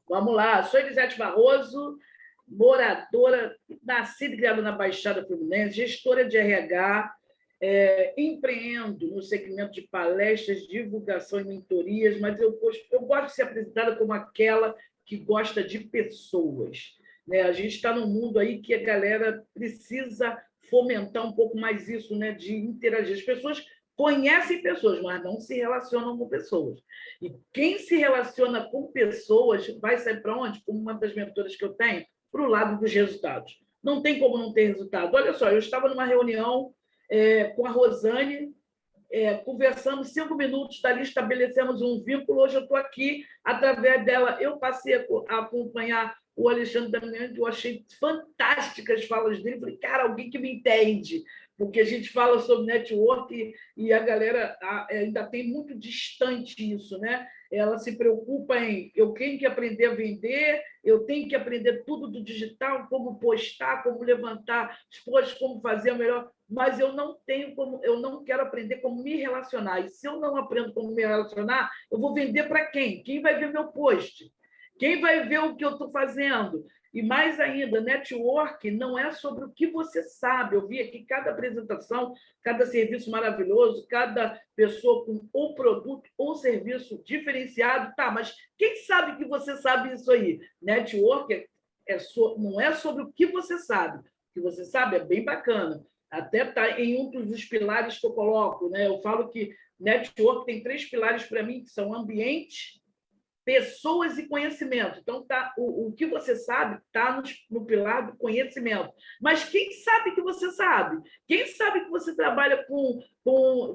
Vamos lá. Sou Elisete Barroso, moradora, nascida e criada na Baixada Fluminense, gestora de RH, empreendo no segmento de palestras, divulgação e mentorias, mas eu gosto de ser apresentada como aquela que gosta de pessoas. Né? A gente está num mundo aí que a galera precisa fomentar um pouco mais isso, né? De interagir. As pessoas conhecem pessoas, mas não se relacionam com pessoas. E quem se relaciona com pessoas vai sair para onde? Como uma das mentoras que eu tenho, para o lado dos resultados. Não tem como não ter resultado. Olha só, eu estava numa reunião com a Rosane, conversamos 5 minutos, dali estabelecemos um vínculo. Hoje eu estou aqui, através dela, eu passei a acompanhar o Alexandre Damiani, que eu achei fantásticas as falas dele. Falei, cara, alguém que me entende, porque a gente fala sobre network e a galera ainda tem muito distante isso, né? Ela se preocupa em eu tenho que aprender a vender, eu tenho que aprender tudo do digital, como postar, como levantar os posts, como fazer o melhor, mas eu não quero aprender como me relacionar. E se eu não aprendo como me relacionar, eu vou vender para quem? Quem vai ver meu post? Quem vai ver o que eu estou fazendo? E mais ainda, network não é sobre o que você sabe. Eu vi aqui cada apresentação, cada serviço maravilhoso, cada pessoa com ou produto ou serviço diferenciado. Tá, mas quem sabe que você sabe isso aí? Network não é sobre o que você sabe. O que você sabe é bem bacana. Até está em um dos pilares que eu coloco. Né? Eu falo que network tem 3 pilares para mim, que são ambiente, pessoas e conhecimento. Então, o que você sabe está no pilar do conhecimento. Mas quem sabe que você sabe? Quem sabe que você trabalha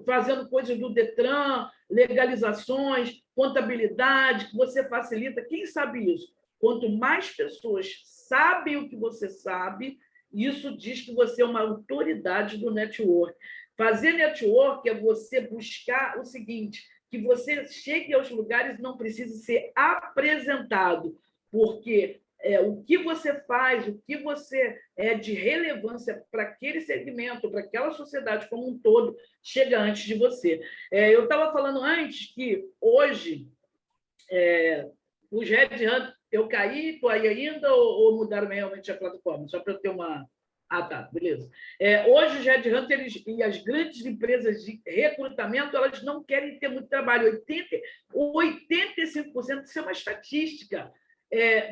fazendo coisas do Detran, legalizações, contabilidade, que você facilita? Quem sabe isso? Quanto mais pessoas sabem o que você sabe, isso diz que você é uma autoridade do network. Fazer network é você buscar o seguinte: que você chegue aos lugares e não precise ser apresentado, porque o que você faz, o que você é de relevância para aquele segmento, para aquela sociedade como um todo, chega antes de você. Eu estava falando antes que hoje os Red Hunt, eu caí, estou aí ainda, ou mudaram realmente a plataforma? Só para eu ter uma... Ah, tá, beleza. Hoje, os Red Hunters e as grandes empresas de recrutamento, elas não querem ter muito trabalho. 85%, isso é uma estatística,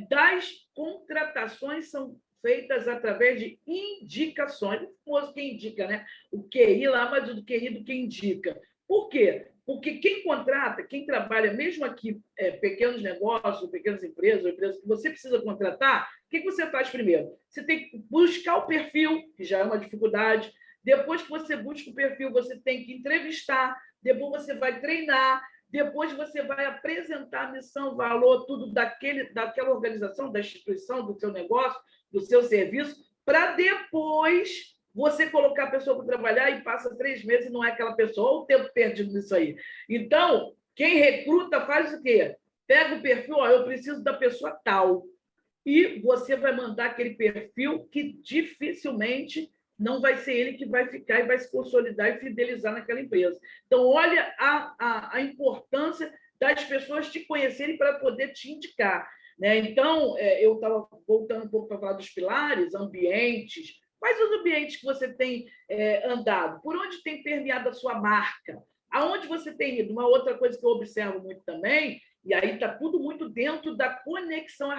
das contratações são feitas através de indicações. O famoso quem indica, né? O QI lá, mas do QI do que indica. Por quê? Porque quem contrata, quem trabalha, mesmo aqui, pequenos negócios, pequenas empresas que você precisa contratar, o que você faz primeiro? Você tem que buscar o perfil, que já é uma dificuldade. Depois que você busca o perfil, você tem que entrevistar, depois você vai treinar, depois você vai apresentar a missão, valor, tudo daquela organização, da instituição, do seu negócio, do seu serviço, para depois você colocar a pessoa para trabalhar e passa 3 meses e não é aquela pessoa. Olha o tempo perdido nisso aí. Então, quem recruta faz o quê? Pega o perfil, eu preciso da pessoa tal. E você vai mandar aquele perfil que dificilmente não vai ser ele que vai ficar e vai se consolidar e fidelizar naquela empresa. Então, olha a importância das pessoas te conhecerem para poder te indicar. Né? Então, eu estava voltando um pouco para falar dos pilares, ambientes. Quais os ambientes que você tem andado? Por onde tem permeado a sua marca? Aonde você tem ido? Uma outra coisa que eu observo muito também, e aí está tudo muito dentro da conexão,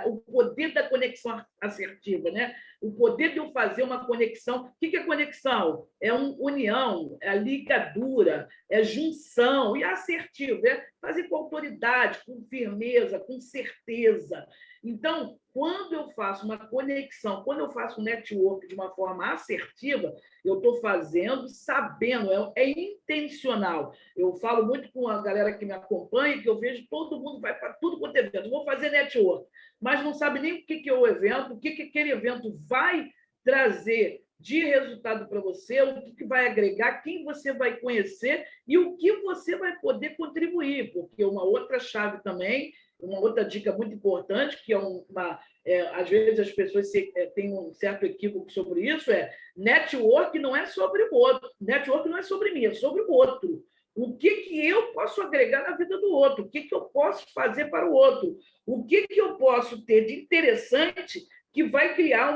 o poder da conexão assertiva, né? O poder de eu fazer uma conexão. O que é conexão? É união, é ligadura, é junção, e assertivo, é fazer com autoridade, com firmeza, com certeza. Então, quando eu faço uma conexão, quando eu faço um network de uma forma assertiva, eu estou fazendo sabendo, é intencional. Eu falo muito com a galera que me acompanha, que eu vejo todo mundo vai para tudo quanto é evento. Vou fazer network, mas não sabe nem o que é o evento, o que aquele evento vai trazer de resultado para você, o que vai agregar, quem você vai conhecer e o que você vai poder contribuir, porque uma outra chave também, uma outra dica muito importante, que às vezes as pessoas têm um certo equívoco sobre isso, network não é sobre o outro, network não é sobre mim, é sobre o outro. O que eu posso agregar na vida do outro? O que eu posso fazer para o outro? O que eu posso ter de interessante que vai criar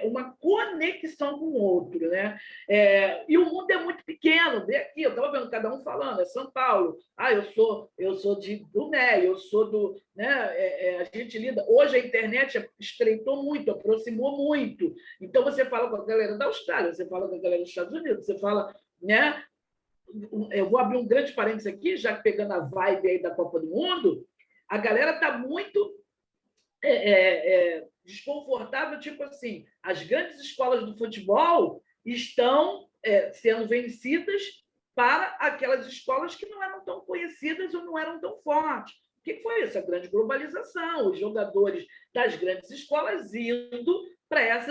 uma conexão com o outro, né? E o mundo é muito pequeno. Vê aqui, eu estava vendo cada um falando, é São Paulo. Eu sou do NE, eu sou do, né? A gente lida. Hoje a internet estreitou muito, aproximou muito. Então você fala com a galera da Austrália, você fala com a galera dos Estados Unidos, você fala, né? Eu vou abrir um grande parênteses aqui, já pegando a vibe aí da Copa do Mundo. A galera está muito desconfortável, tipo assim, as grandes escolas do futebol estão sendo vencidas para aquelas escolas que não eram tão conhecidas ou não eram tão fortes. O que foi isso? A grande globalização, os jogadores das grandes escolas indo para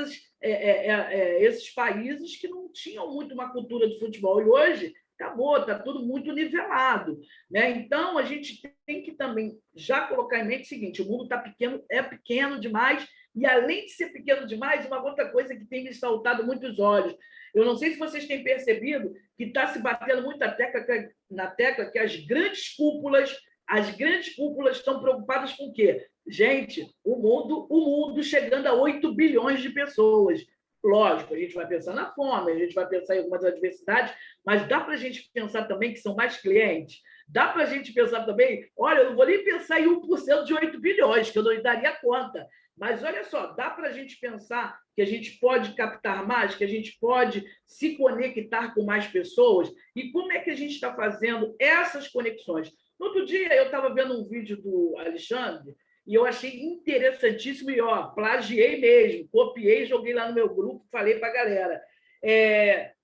esses países que não tinham muito uma cultura de futebol. E hoje acabou, está tudo muito nivelado, né? Então, a gente tem que também já colocar em mente o seguinte: o mundo está pequeno, é pequeno demais, e além de ser pequeno demais, uma outra coisa que tem me saltado muitos olhos. Eu não sei se vocês têm percebido que está se batendo muito na tecla que as grandes cúpulas estão preocupadas com o quê? Gente, o mundo chegando a 8 bilhões de pessoas. Lógico, a gente vai pensar na fome, a gente vai pensar em algumas adversidades, mas dá para a gente pensar também que são mais clientes. Dá para a gente pensar também, olha, eu não vou nem pensar em 1% de 8 bilhões, que eu não daria conta. Mas olha só, dá para a gente pensar que a gente pode captar mais, que a gente pode se conectar com mais pessoas. E como é que a gente está fazendo essas conexões? No outro dia, eu estava vendo um vídeo do Alexandre, e eu achei interessantíssimo, e plagiei mesmo, copiei, joguei lá no meu grupo, falei para a galera.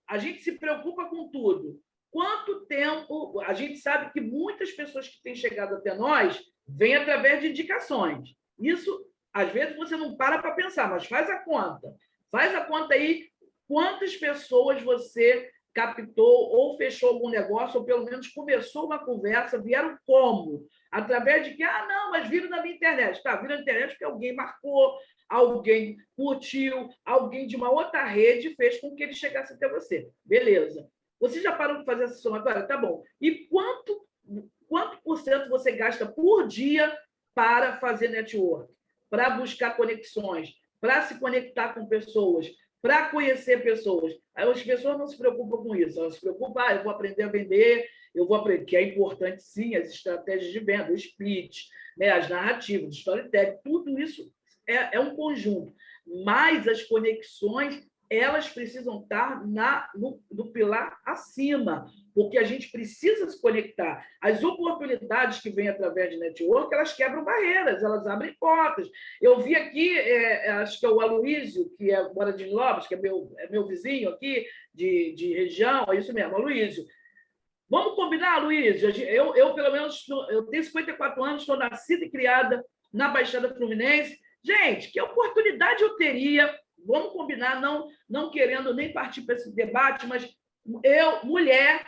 A gente se preocupa com tudo. Quanto tempo... A gente sabe que muitas pessoas que têm chegado até nós vêm através de indicações. Isso, às vezes, você não para pensar, mas faz a conta. Faz a conta aí quantas pessoas você captou ou fechou algum negócio, ou pelo menos começou uma conversa, vieram como? Através de que, não, mas viram na minha internet. Tá, viram na internet porque alguém marcou, alguém curtiu, alguém de uma outra rede fez com que ele chegasse até você. Beleza. Você já parou de fazer essa somatória? Tá bom. E quanto por cento você gasta por dia para fazer network? Para buscar conexões, para se conectar com pessoas, para conhecer pessoas. As pessoas não se preocupam com isso, elas se preocupam, eu vou aprender a vender, eu vou aprender, que é importante sim, as estratégias de venda, o split, né, as narrativas, o storytelling, tudo isso é um conjunto. Mas as conexões, elas precisam estar no pilar acima, porque a gente precisa se conectar. As oportunidades que vêm através de network, elas quebram barreiras, elas abrem portas. Eu vi aqui, acho que é o Aloísio, que mora de Lopes, que é meu vizinho aqui, de região, é isso mesmo, Aloísio. Vamos combinar, Aloísio? Eu, pelo menos, eu tenho 54 anos, estou nascida e criada na Baixada Fluminense. Gente, que oportunidade eu teria? Vamos combinar, não querendo nem partir para esse debate, mas eu, mulher,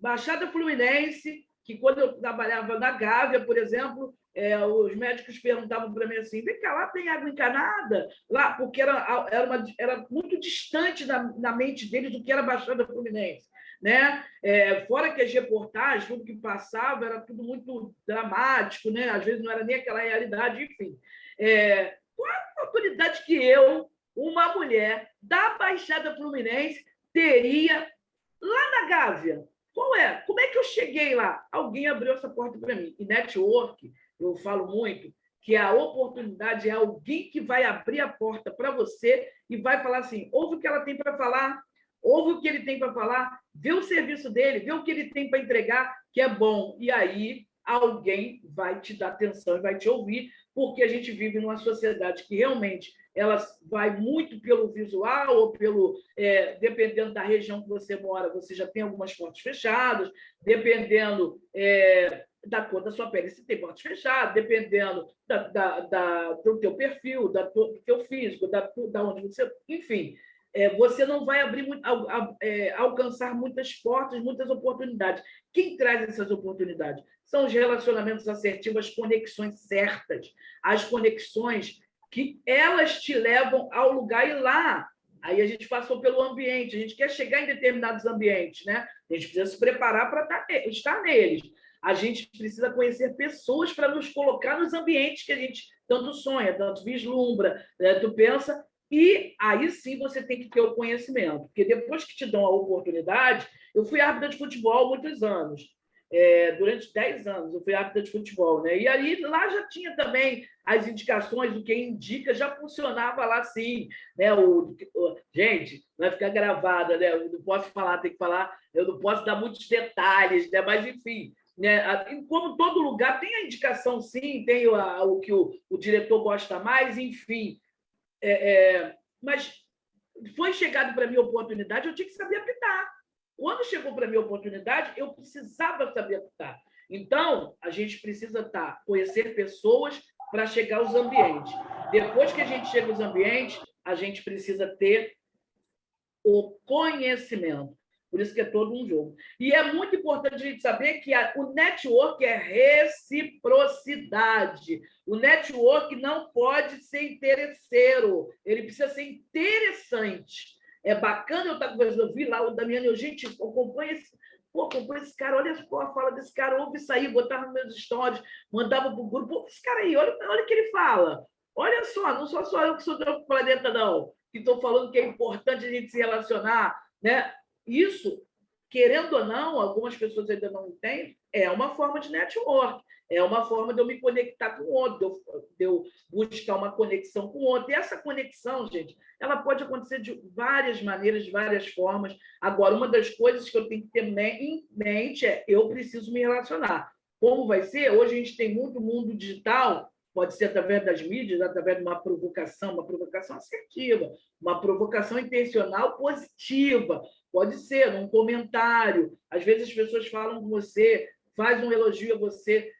Baixada Fluminense, que quando eu trabalhava na Gávea, por exemplo, os médicos perguntavam para mim assim: vem cá, lá tem água encanada? Lá, porque era muito distante na mente deles do que era Baixada Fluminense. Né? Fora que as reportagens, tudo que passava era tudo muito dramático, né? Às vezes não era nem aquela realidade, enfim. Qual a oportunidade que eu, uma mulher da Baixada Fluminense, teria lá na Gávea? Qual é? Como é que eu cheguei lá? Alguém abriu essa porta para mim. E network, eu falo muito, que a oportunidade é alguém que vai abrir a porta para você e vai falar assim: ouve o que ela tem para falar, ouve o que ele tem para falar, vê o serviço dele, vê o que ele tem para entregar, que é bom. E aí alguém vai te dar atenção e vai te ouvir, porque a gente vive numa sociedade que realmente ela vai muito pelo visual ou dependendo da região que você mora, você já tem algumas portas fechadas, dependendo da cor da sua pele, você tem portas fechadas, dependendo do teu perfil, do teu físico, da onde você... Enfim, você não vai alcançar muitas portas, muitas oportunidades. Quem traz essas oportunidades? São os relacionamentos assertivos, as conexões certas, as conexões que elas te levam ao lugar, e lá Aí a gente passou pelo ambiente, a gente quer chegar em determinados ambientes, né? A gente precisa se preparar para estar neles. A gente precisa conhecer pessoas para nos colocar nos ambientes que a gente tanto sonha, tanto vislumbra, né? Tu pensa, e aí sim você tem que ter o conhecimento, porque depois que te dão a oportunidade, eu fui árbitra de futebol há muitos anos. Durante 10 anos eu fui árbitra de futebol, né? E aí lá já tinha também as indicações, o que indica já funcionava lá sim, né? Gente, vai ficar gravada, né? Eu não posso falar, tem que falar, eu não posso dar muitos detalhes, né? Mas enfim, né? Como todo lugar tem a indicação sim, tem o que o diretor gosta mais, enfim. Mas foi chegado para mim a oportunidade, eu tinha que saber apitar. Quando chegou para mim a oportunidade, eu precisava saber apitar. Então, a gente precisa conhecer pessoas para chegar aos ambientes. Depois que a gente chega aos ambientes, a gente precisa ter o conhecimento. Por isso que é todo um jogo. E é muito importante a gente saber que o network é reciprocidade. O network não pode ser interesseiro, ele precisa ser interessante. É bacana eu estar conversando, eu vi lá o Damiano, eu, gente, acompanha esse cara, olha a fala desse cara, ouve isso aí, botava nos meus stories, mandava para o grupo, pô, esse cara aí, olha o que ele fala. Olha só, não sou só eu que sou do planeta, não, que estou falando que é importante a gente se relacionar, né? Isso, querendo ou não, algumas pessoas ainda não entendem, é uma forma de network, é uma forma de eu me conectar com o outro, de eu buscar uma conexão com o outro. E essa conexão, gente, ela pode acontecer de várias maneiras, de várias formas. Agora, uma das coisas que eu tenho que ter em mente é eu preciso me relacionar. Como vai ser? Hoje a gente tem muito mundo digital, pode ser através das mídias, através de uma provocação assertiva, uma provocação intencional positiva. Pode ser num comentário. Às vezes as pessoas falam com você, faz um elogio a você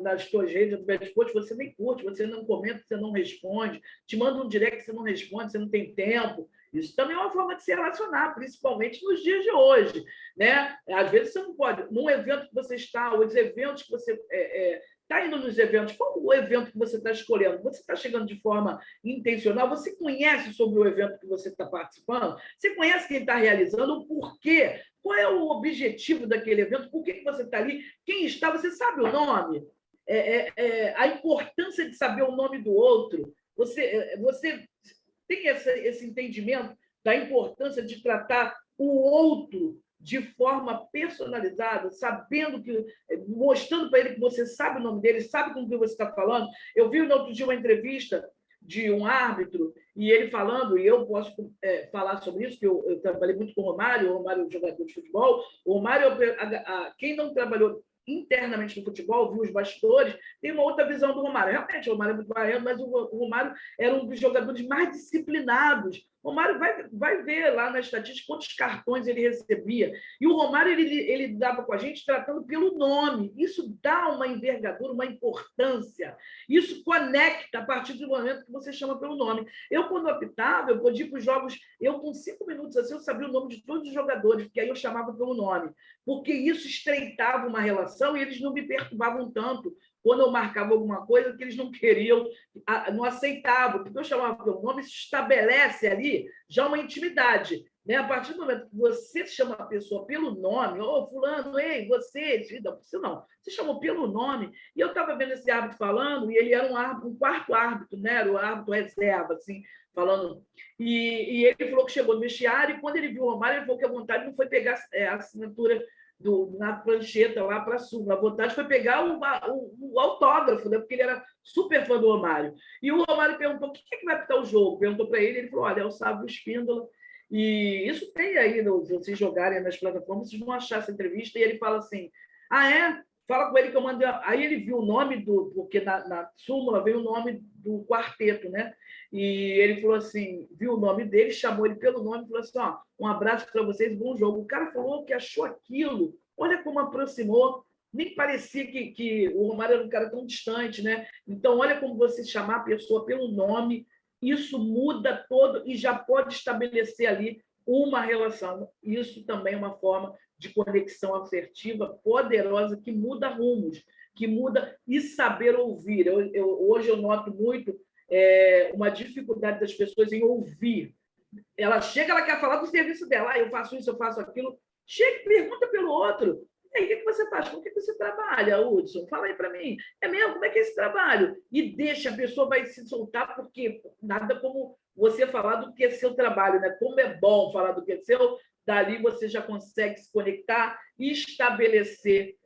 nas suas redes, depois você nem curte, você não comenta, você não responde, te manda um direct, você não responde, você não tem tempo. Isso também é uma forma de se relacionar, principalmente nos dias de hoje, né? Às vezes você não pode, num evento que você está, ou os eventos que você está indo nos eventos, qual o evento que você está escolhendo? Você está chegando de forma intencional? Você conhece sobre o evento que você está participando? Você conhece quem está realizando? O porquê? Qual é o objetivo daquele evento? Por que você está ali? Quem está? Você sabe o nome? A importância de saber o nome do outro. Você tem esse entendimento da importância de tratar o outro de forma personalizada, sabendo que, mostrando para ele que você sabe o nome dele, sabe com quem você está falando. Eu vi no outro dia uma entrevista de um árbitro, e ele falando, e eu posso falar sobre isso, que eu trabalhei muito com o Romário é um jogador de futebol. O Romário, quem não trabalhou internamente no futebol, viu os bastidores, tem uma outra visão do Romário. Realmente, o Romário é muito baiano, mas o Romário era um dos jogadores mais disciplinados. O Romário vai ver lá na estatística quantos cartões ele recebia. E o Romário ele dava com a gente tratando pelo nome. Isso dá uma envergadura, uma importância. Isso conecta a partir do momento que você chama pelo nome. Eu, quando apitava, eu podia ir para os jogos, eu com 5 minutos assim, eu sabia o nome de todos os jogadores, porque aí eu chamava pelo nome. Porque isso estreitava uma relação e eles não me perturbavam tanto quando eu marcava alguma coisa que eles não queriam, não aceitavam, porque eu chamava pelo nome, isso estabelece ali já uma intimidade. Né? A partir do momento que você chama a pessoa pelo nome, ô, fulano, ei, você não, você chamou pelo nome, e eu estava vendo esse árbitro falando, e ele era um quarto árbitro, né? Era o árbitro reserva, assim, falando, e ele falou que chegou no vestiário, e quando ele viu o Romário, ele falou que a vontade não foi pegar a assinatura na prancheta lá para sul. A vontade foi pegar o autógrafo, né? Porque ele era super fã do Romário. E o Romário perguntou: o que é que vai apitar o jogo? Perguntou para ele falou: olha, é o Sábio Espíndola. E isso tem aí, se vocês jogarem nas plataformas, vocês vão achar essa entrevista. E ele fala assim: ah, é? Fala com ele que eu mandei. Aí ele viu o nome porque na súmula veio o nome do quarteto, né? E ele falou assim, viu o nome dele, chamou ele pelo nome e falou assim: ó, um abraço para vocês, bom jogo. O cara falou que achou aquilo, olha como aproximou, nem parecia que o Romário era um cara tão distante, né? Então, olha como você chamar a pessoa pelo nome, isso muda todo e já pode estabelecer ali uma relação. Isso também é uma forma de conexão afetiva poderosa que muda rumos, que muda e saber ouvir. Hoje eu noto muito uma dificuldade das pessoas em ouvir. Ela chega, ela quer falar do serviço dela. Eu faço isso, eu faço aquilo. Chega e pergunta pelo outro. E aí, o que você faz? Com o que você trabalha, Hudson? Fala aí para mim. É mesmo? Como é que é esse trabalho? E deixa, a pessoa vai se soltar, porque nada como você falar do que é seu trabalho, né? Como é bom falar do que é seu, dali você já consegue se conectar e estabelecer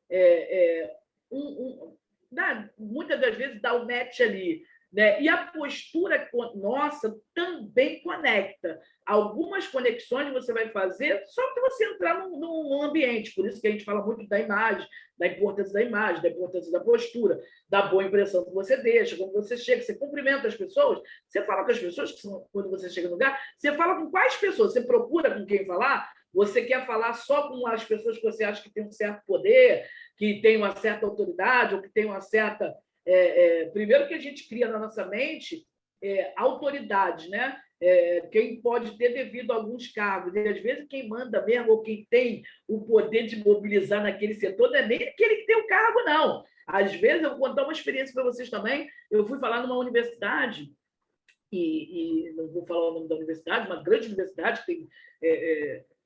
muitas das vezes dá o match ali, né? E a postura nossa também conecta. Algumas conexões você vai fazer só que você entrar num ambiente. Por isso que a gente fala muito da imagem, da importância da imagem, da importância da postura, da boa impressão que você deixa. Quando você chega, você cumprimenta as pessoas, você fala com as pessoas, que são, quando você chega no lugar, você fala com quais pessoas? Você procura com quem falar? Você quer falar só com as pessoas que você acha que tem um certo poder, que tem uma certa autoridade, ou que tem uma certa... primeiro que a gente cria na nossa mente autoridade, né? Quem pode ter devido a alguns cargos. E, às vezes, quem manda mesmo, ou quem tem o poder de mobilizar naquele setor, não é nem aquele que tem o cargo, não. Às vezes, eu vou contar uma experiência para vocês também. Eu fui falar numa universidade, e não vou falar o nome da universidade, uma grande universidade, que tem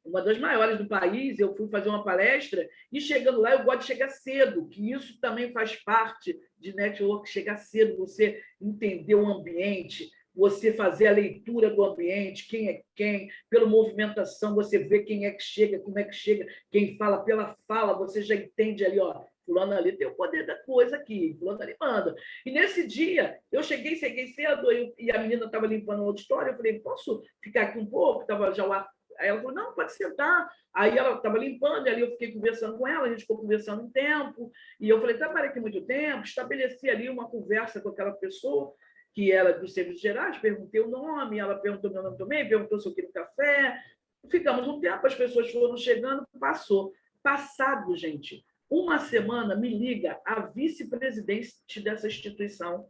uma das maiores do país. Eu fui fazer uma palestra e, chegando lá, eu gosto de chegar cedo, que isso também faz parte de network, chegar cedo, você entender o ambiente, você fazer a leitura do ambiente, quem é quem, pela movimentação, você vê quem é que chega, como é que chega, quem fala pela fala, você já entende ali, ó, fulano ali tem o poder da coisa aqui, fulano ali manda. E nesse dia, eu cheguei cedo, e a menina estava limpando o auditório, eu falei, posso ficar aqui um pouco? Estava já o ar. Aí ela falou, não, pode sentar. Aí ela estava limpando, e ali eu fiquei conversando com ela, a gente ficou conversando um tempo, e eu falei, trabalhei aqui muito tempo, estabeleci ali uma conversa com aquela pessoa, que era dos serviços gerais, perguntei o nome, ela perguntou meu nome também, perguntou se eu queria café, ficamos um tempo, as pessoas foram chegando, passou. Passado, gente, uma semana, me liga a vice-presidente dessa instituição.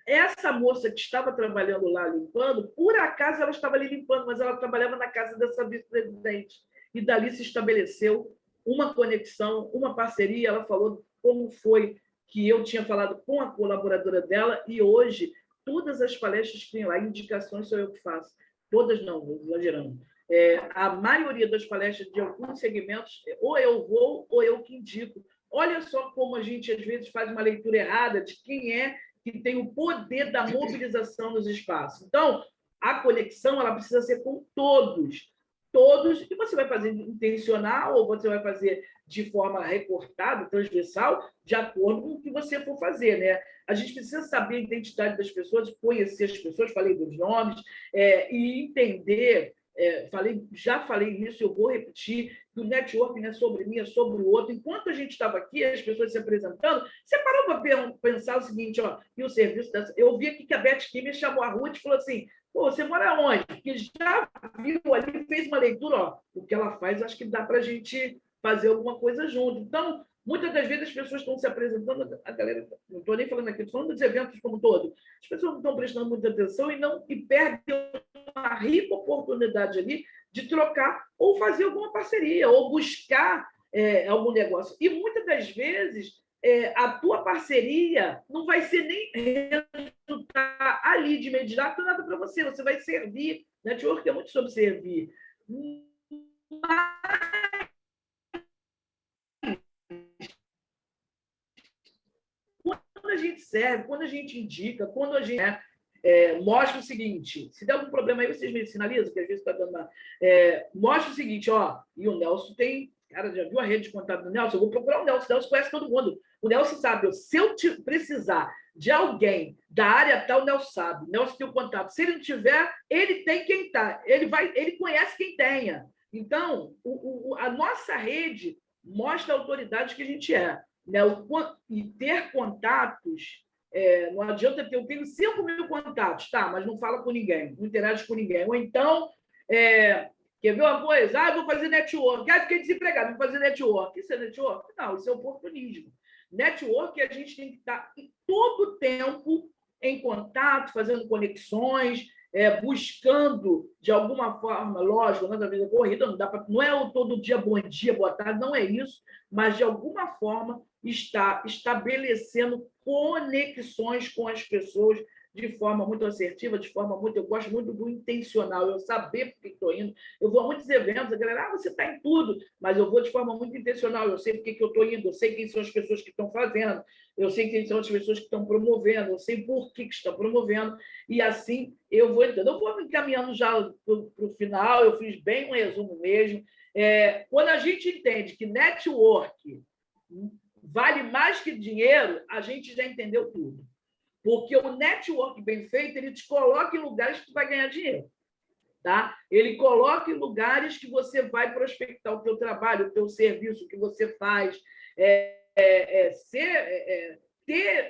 Essa moça que estava trabalhando lá limpando, por acaso ela estava ali limpando, mas ela trabalhava na casa dessa vice-presidente. E dali se estabeleceu uma conexão, uma parceria. Ela falou como foi que eu tinha falado com a colaboradora dela, e hoje todas as palestras que tem lá, indicações sou eu que faço. Todas não, exagerando. A maioria das palestras de alguns segmentos, ou eu vou, ou eu que indico. Olha só como a gente, às vezes, faz uma leitura errada de quem é que tem o poder da mobilização nos espaços. Então, a conexão ela precisa ser com todos. Todos, e você vai fazer intencional ou você vai fazer de forma recortada, transversal, de acordo com o que você for fazer, né? A gente precisa saber a identidade das pessoas, conhecer as pessoas, falei dos nomes, e entender. Já falei isso, eu vou repetir, que o network não é sobre mim, é sobre o outro. Enquanto a gente estava aqui, as pessoas se apresentando, você parou para pensar o seguinte, ó, e o serviço dessa... Eu vi aqui que a Beth Kim chamou a Ruth e falou assim, pô, você mora onde? Porque já viu ali, fez uma leitura, ó, o que ela faz, acho que dá para a gente fazer alguma coisa junto. Então, muitas das vezes as pessoas estão se apresentando, a galera, não estou nem falando aqui, estou falando dos eventos como um todo, as pessoas não estão prestando muita atenção e perdem uma rica oportunidade ali de trocar ou fazer alguma parceria, ou buscar algum negócio. E muitas das vezes a tua parceria não vai ser nem resultar ali de imediato nada para você, você vai servir. Network é muito sobre servir. Mas quando a gente serve, quando a gente indica, quando a gente mostra o seguinte, se der algum problema aí, vocês me sinalizam, que às vezes está dando uma... mostra o seguinte, ó, e o Nelson tem... Cara, já viu a rede de contato do Nelson? Eu vou procurar o Nelson. O Nelson conhece todo mundo. O Nelson sabe. Se eu precisar de alguém da área tal, o Nelson sabe. O Nelson tem o contato. Se ele não tiver, ele tem quem está. Ele conhece quem tenha. Então, a nossa rede mostra a autoridade que a gente é. Né? E ter contatos... não adianta ter... Eu tenho 5.000 contatos, tá? Mas não fala com ninguém. Não interage com ninguém. Ou então... quer ver uma coisa? Vou fazer network. Fiquei desempregado, vou fazer network. Isso é network? Não, isso é oportunismo. Network, a gente tem que estar em todo tempo em contato, fazendo conexões, buscando, de alguma forma, lógico, na vida corrida, não é o todo dia bom dia, boa tarde, não é isso, mas, de alguma forma, está estabelecendo conexões com as pessoas de forma muito assertiva, de forma muito... Eu gosto muito do intencional, eu saber por que estou indo. Eu vou a muitos eventos, a galera, você está em tudo, mas eu vou de forma muito intencional, eu sei por que eu estou indo, eu sei quem são as pessoas que estão fazendo, eu sei quem são as pessoas que estão promovendo, eu sei por que estão promovendo, e assim eu vou entrando. Eu vou me encaminhando já para o final, eu fiz bem um resumo mesmo. Quando a gente entende que network vale mais que dinheiro, a gente já entendeu tudo. Porque o network bem feito, ele te coloca em lugares que tu vai ganhar dinheiro. Tá? Ele coloca em lugares que você vai prospectar o teu trabalho, o teu serviço, o que você faz.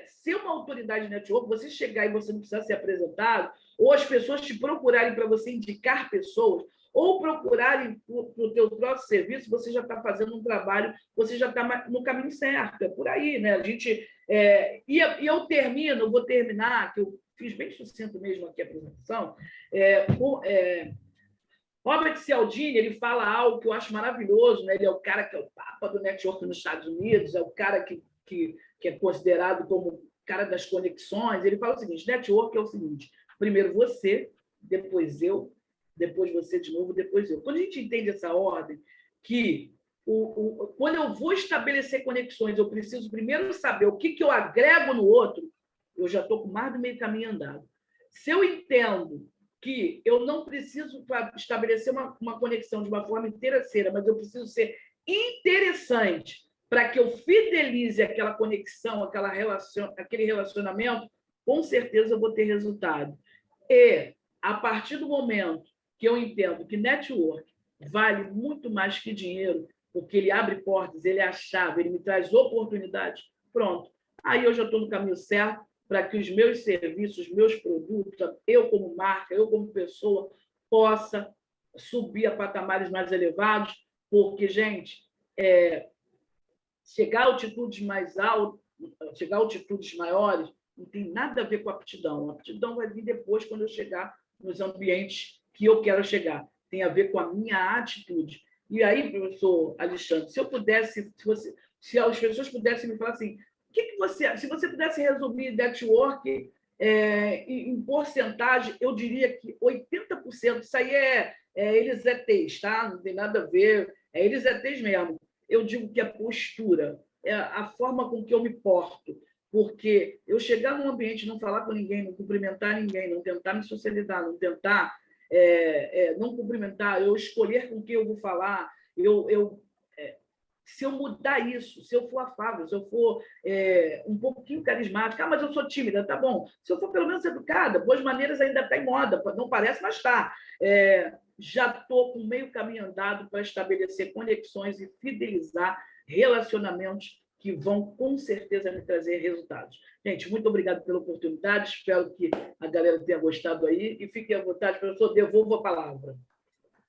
Ser uma autoridade network, você chegar e você não precisar ser apresentado, ou as pessoas te procurarem para você indicar pessoas, ou procurarem para o teu próprio serviço, você já está fazendo um trabalho, você já está no caminho certo. É por aí, né? A gente... E eu vou terminar, que eu fiz bem sucinto mesmo aqui a apresentação, Robert Cialdini, ele fala algo que eu acho maravilhoso, né? Ele é o cara que é o papa do network nos Estados Unidos, é o cara que é considerado como o cara das conexões. Ele fala o seguinte, network é o seguinte, primeiro você, depois eu, depois você de novo, depois eu. Quando a gente entende essa ordem, que quando eu vou estabelecer conexões, eu preciso primeiro saber o que eu agrego no outro, eu já estou com mais do meio caminho andado. Se eu entendo que eu não preciso estabelecer uma conexão de uma forma interesseira, mas eu preciso ser interessante para que eu fidelize aquela conexão, aquele relacionamento, com certeza eu vou ter resultado. E, a partir do momento que eu entendo que network vale muito mais que dinheiro, porque ele abre portas, ele é a chave, ele me traz oportunidades, pronto. Aí eu já estou no caminho certo para que os meus serviços, meus produtos, eu como marca, eu como pessoa, possa subir a patamares mais elevados, porque, gente, chegar a altitudes mais altas, chegar a altitudes maiores, não tem nada a ver com a aptidão. A aptidão vai vir depois, quando eu chegar nos ambientes que eu quero chegar. Tem a ver com a minha atitude. E aí, professor Alexandre, se eu pudesse, se as pessoas pudessem me falar assim, se você pudesse resumir network em porcentagem, eu diria que 80%, isso aí eles ETs, tá? Não tem nada a ver, eles ETs mesmo. Eu digo que é postura, é a forma com que eu me porto, porque eu chegar num ambiente, não falar com ninguém, não cumprimentar ninguém, não tentar me socializar, não tentar não cumprimentar, eu escolher com quem eu vou falar, se eu mudar isso, se eu for afável, se eu for um pouquinho carismática, mas eu sou tímida, tá bom. Se eu for pelo menos educada, boas maneiras ainda está em moda, não parece, mas está. Já estou com meio caminho andado para estabelecer conexões e fidelizar relacionamentos que vão, com certeza, me trazer resultados. Gente, muito obrigado pela oportunidade, espero que a galera tenha gostado aí, e fiquem à vontade, professor, devolvo a palavra.